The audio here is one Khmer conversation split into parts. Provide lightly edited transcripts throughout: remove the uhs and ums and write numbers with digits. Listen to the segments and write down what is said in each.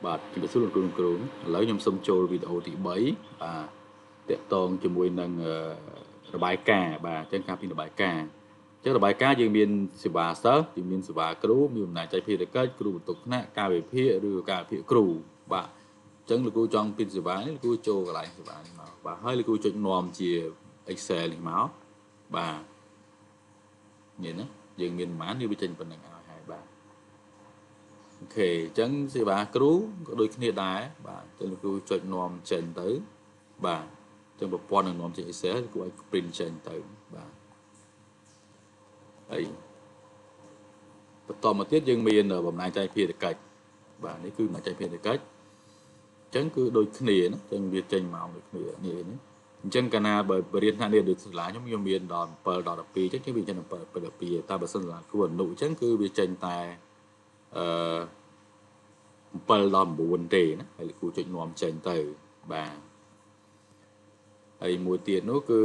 បាទជំរាបសួរលោកគ្រូឥឡូវខ្ញុំសូមចូលវីដេអូទី3បាទតាក់ទងជាមួយនឹងរបាយការណ៍បាទអញ្ចឹងការពីរបាយការណ៍អញ្ចឹងរបាយការណ៍យើងមានសេវាសិស្សយើងមានសេវាគ្រូមានអំណាចចែកភារកិច្ចគ្រូបន្ទុកថ្នាក់ការវិភាគឬការវិភាគគ្រូបាទអញ្ចឹងលោកគ្រូចង់ពីសេវានេះលោកគ្រូចូលកន្លែងសេវានេះមកបាទហើយលោកគ្រូចុចនាំជា Excel នេះមកបាទនេះណាយើងមានប្រមាណនេះវាចេញប៉ុណ្្នឹងឲ្យហើយបាទអូខេអញ្ចឹងសេវាគ្រូក៏ដូចគ្នាដែរបាទអញ្ចឹងលោកគ្រូចុចនាំចេញទៅបាទអញ្ចឹងប្រព័ន្ធនឹងនាំចេញ Excel គួរឲ្យ print ចេញទៅបាទហើយបន្តមកទៀតយើងមានបំណាច់ចែកភារកិច្ចបាទនេះគឺបំណាច់ចែកភារកិច្ចអញ្ចឹងគឺដូចគ្នាណាអញ្ចឹងវាចេញមកដូចគ្នានេះអញ្ចឹងកាលណាបើរៀនថ្នាក់នេះដូចសាលាខ្ញុំមានដល់7ដល់12អញ្ចឹងវាចេញ7 12តែបើសិនសាលាគ្រូអនុអញ្ចឹងគឺវាចេញតែអឺ7ដល់9ទេណាហើយលោកគ្រូចុចនាំចេញទៅបាទហើយមួយទៀតនោះគឺ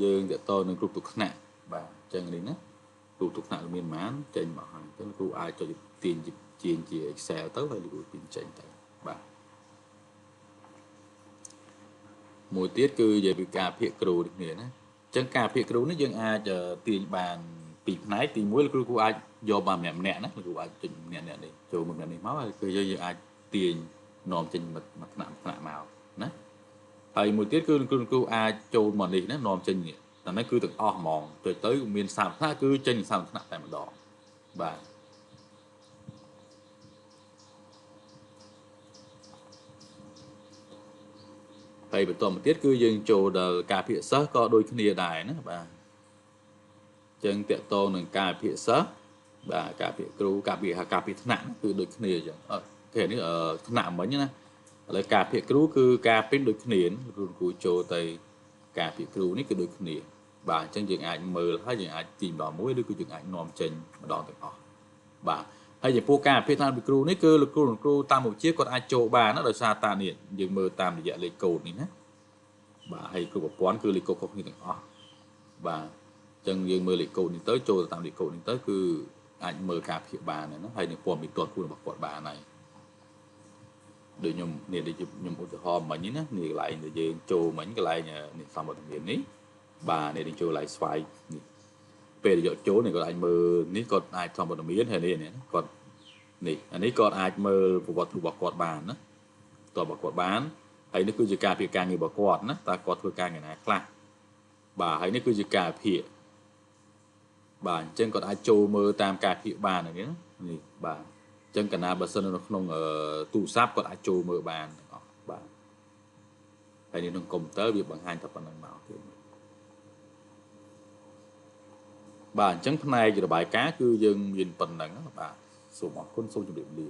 យើងតទៅនឹងគ្រប់ទុកថ្នាក់បាទអញ្ចឹងនេះណាគ្រប់ទុកថ្នាក់មានប៉ុន្មានចេញមកហើយអញ្ចឹងគ្រូអាចចុចទាញជា Excel ទៅហើយលោកគ្រូទាញចេញទៅបាទមួយទៀតគឺនិយាយពីការភាគគ្រូនេះគ្នាណាអញ្ចឹងការភាគគ្រូនេះយើងអាចទាញបានពីផ្នែកទី1លោកគ្រូអាចយកបានម្នាក់ណាលោកគ្រូអាចចុចម្នាក់នេះចូលម្នាក់នេះមកហើយគឺយើងអាចទាញនាំចេញមួយថ្នាក់មកណាហើយមួយទៀតគឺគ្រូអាចចូលមកនេះណានាំចេញនេះតែនេះគឺទាំងអស់ហ្មងចុចទៅមាន30ថ្នាក់គឺចេញ30ថ្នាក់តែម្ដងបាទហើយបន្តមកទៀតគឺយើងចូលដល់ការពិភាក្សាក៏ដូចគ្នាដែរណាបាទអញ្ចឹងតកតងនឹងការពិភាក្សាបាទការពិភាគ្រូការពិភាថ្នាក់គឺដូចគ្នាអញ្ចឹងគេនេះថ្នាក់មិញណាឥឡូវការពិភាគ្រូគឺការពេញដូចគ្នាគ្រូចូលទៅការពិភាគ្រូនេះគឺដូចគ្នាបាទអញ្ចឹងយើងអាចមើលហើយយើងអាចទីម្ដងមួយឬគឺយើងអាចនាំចេញម្ដងទាំងអស់បាទហើយចំពោះការពិភាថ្នាក់ពីគ្រូនេះគឺលោកគ្រូតាមមុខវិជ្ជាគាត់អាចចូលបានណាដោយសារតានេះយើងមើលតាមរយៈលេខកូដនេះណាបាទហើយគ្រប់ប្រព័ន្ធគឺលេខកូដគ្រប់គ្នាទាំងអស់បាទអញ្ចឹងយើងមើលលេខកូដនេះទៅចូលតាមលេខកូដនេះទៅគឺអាចមើលការពិភាបានណាហើយនឹងព័ត៌មានទាត់ខ្លួនរបស់គាត់បានហើយដូចខ្ញុំនេះដូចខ្ញុំឧទាហរណ៍មិញណានេះកន្លែងដែលយើងចូលមិញកន្លែងនេះសំបុត្រមាននេះបាទនេះចូលកន្លែងស្វ័យនេះពេលយកចូលនេះគាត់អាចមើលនេះគាត់អាចសំបុត្រមានហើយនេះគាត់នេះអានេះគាត់អាចមើលប្រវត្តិរបស់គាត់បានណាតើរបស់គាត់បានហើយនេះគឺជាការពិភាក្សាងាររបស់គាត់ណាតើគាត់ធ្វើការងារណាខ្លះបាទហើយនេះគឺជាការពិភាក្សាបាទអញ្ចឹងគាត់អាចចូលមើលតាមការពិភាក្សាបាននេះបាទអញ្ចឹងកាលណាបើសិននៅក្នុងទូរស័ព្ទគាត់អាចចូលមើលបានទាំងអស់បាទហើយនេះក្នុងកុំព្យូទ័រវាបង្ហាញតែប៉ុណ្្នឹងមកទៀតបាទអញ្ចឹងផ្នែករបាយការណ៍គឺយើងមានប៉ុណ្្នឹងបាទសូមអរគុណសូមជម្រាបលា